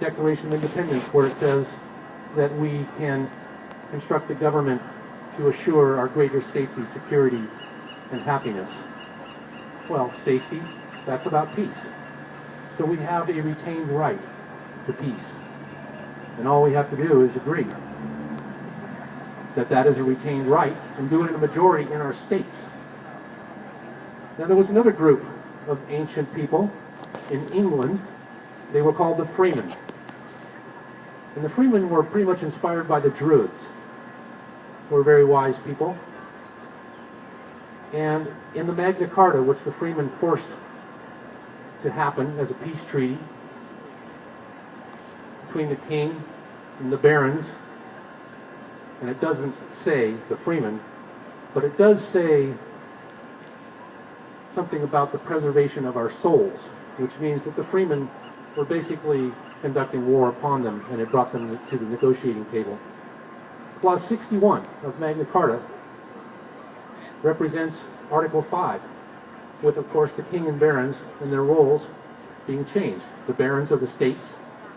Declaration of Independence, where it says that we can construct a government to assure our greater safety, security, and happiness. Well, safety, that's about peace. So we have a retained right to peace. And all we have to do is agree that that is a retained right and do it in a majority in our states. Now there was another group of ancient people in England. They were called the Freemen. And the Freemen were pretty much inspired by the Druids. They were very wise people. And in the Magna Carta, which the Freemen forced to happen as a peace treaty between the king and the barons, and it doesn't say the Freemen, but it does say something about the preservation of our souls, which means that the Freemen were basically conducting war upon them, and it brought them to the negotiating table. Clause 61 of Magna Carta represents Article 5, with, of course, the king and barons and their roles being changed. The barons are the states,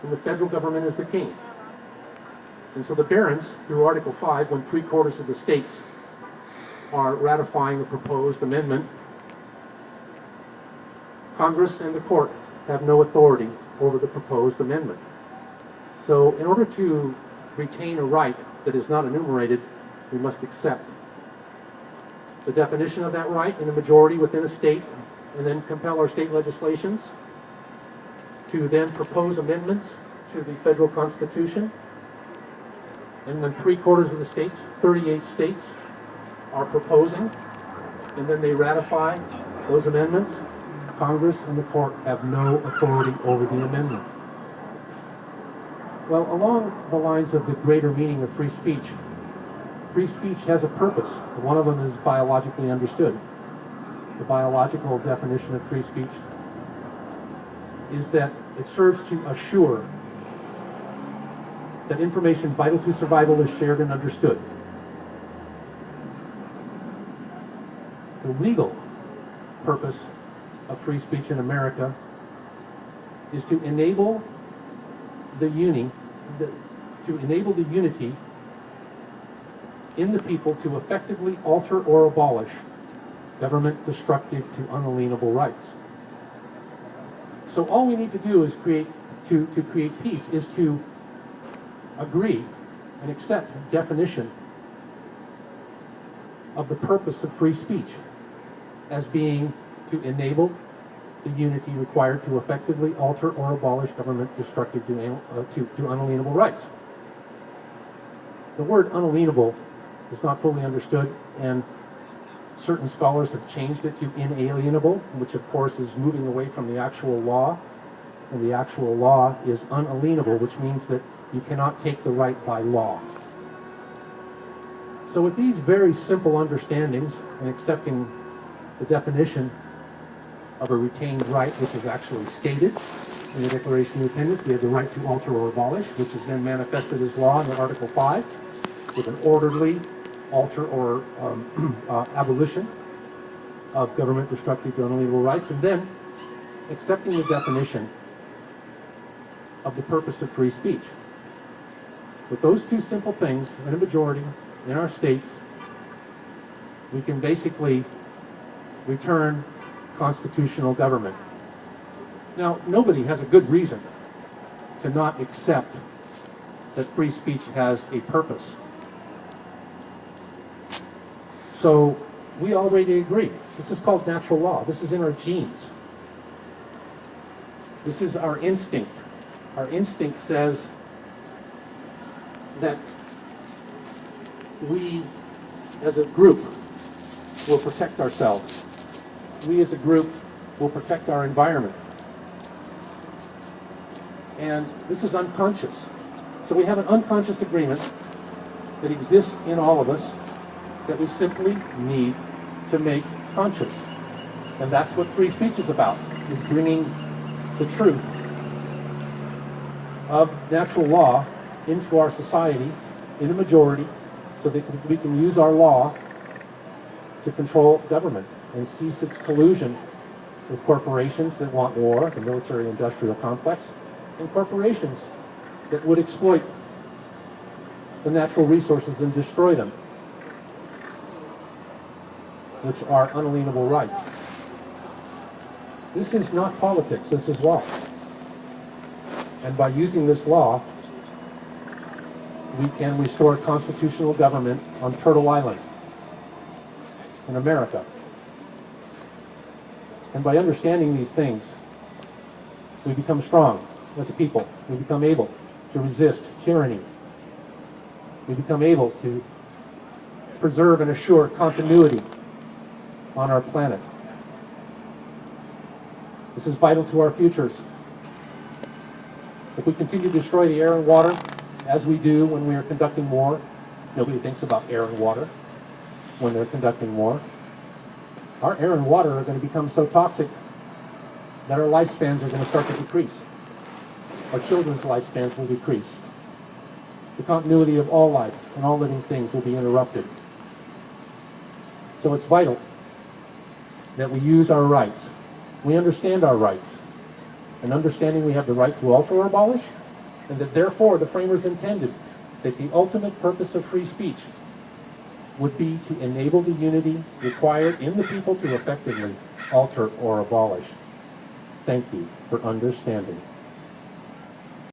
and the federal government is the king. And so the barons, through Article 5, when 3/4 of the states are ratifying the proposed amendment, Congress and the court have no authority over the proposed amendment. So in order to retain a right that is not enumerated, we must accept the definition of that right in a majority within a state, and then compel our state legislations to then propose amendments to the federal Constitution. And then 3/4 of the states, 38 states, are proposing, and then they ratify those amendments. Congress and the court have no authority over the amendment. Well, along the lines of the greater meaning of free speech has a purpose. One of them is biologically understood. The biological definition of free speech is that it serves to assure that information vital to survival is shared and understood. The legal purpose of free speech in America is to enable the unity in the people to effectively alter or abolish government destructive to unalienable rights. So all we need to do is create peace is to agree and accept definition of the purpose of free speech as being to enable the unity required to effectively alter or abolish government destructive to unalienable rights. The word unalienable is not fully understood, and certain scholars have changed it to inalienable, which of course is moving away from the actual law, and the actual law is unalienable, which means that you cannot take the right by law. So with these very simple understandings and accepting the definition of a retained right, which is actually stated in the Declaration of Independence, we have the right to alter or abolish, which is then manifested as law in Article 5, with an orderly alter or abolition of government destructive to unalienable rights, and then accepting the definition of the purpose of free speech. With those two simple things, in a majority in our states, we can basically return constitutional government. Now, nobody has a good reason to not accept that free speech has a purpose. So we already agree. This is called natural law. This is in our genes. This is our instinct. Our instinct says that we, as a group, will protect ourselves. We, as a group, will protect our environment. And this is unconscious. So we have an unconscious agreement that exists in all of us that we simply need to make conscious. And that's what free speech is about, is bringing the truth of natural law into our society in a majority so that we can use our law to control government and cease its collusion with corporations that want war, the military-industrial complex, and corporations that would exploit the natural resources and destroy them, which are unalienable rights. This is not politics, this is law. And by using this law, we can restore constitutional government on Turtle Island in America. And by understanding these things, we become strong as a people. We become able to resist tyranny. We become able to preserve and assure continuity on our planet. This is vital to our futures. If we continue to destroy the air and water, as we do when we are conducting war, nobody thinks about air and water when they're conducting war. Our air and water are going to become so toxic that our lifespans are going to start to decrease. Our children's lifespans will decrease. The continuity of all life and all living things will be interrupted. So it's vital that we use our rights. We understand our rights. And understanding we have the right to alter or abolish, and that therefore the framers intended that the ultimate purpose of free speech would be to enable the unity required in the people to effectively alter or abolish. Thank you for understanding.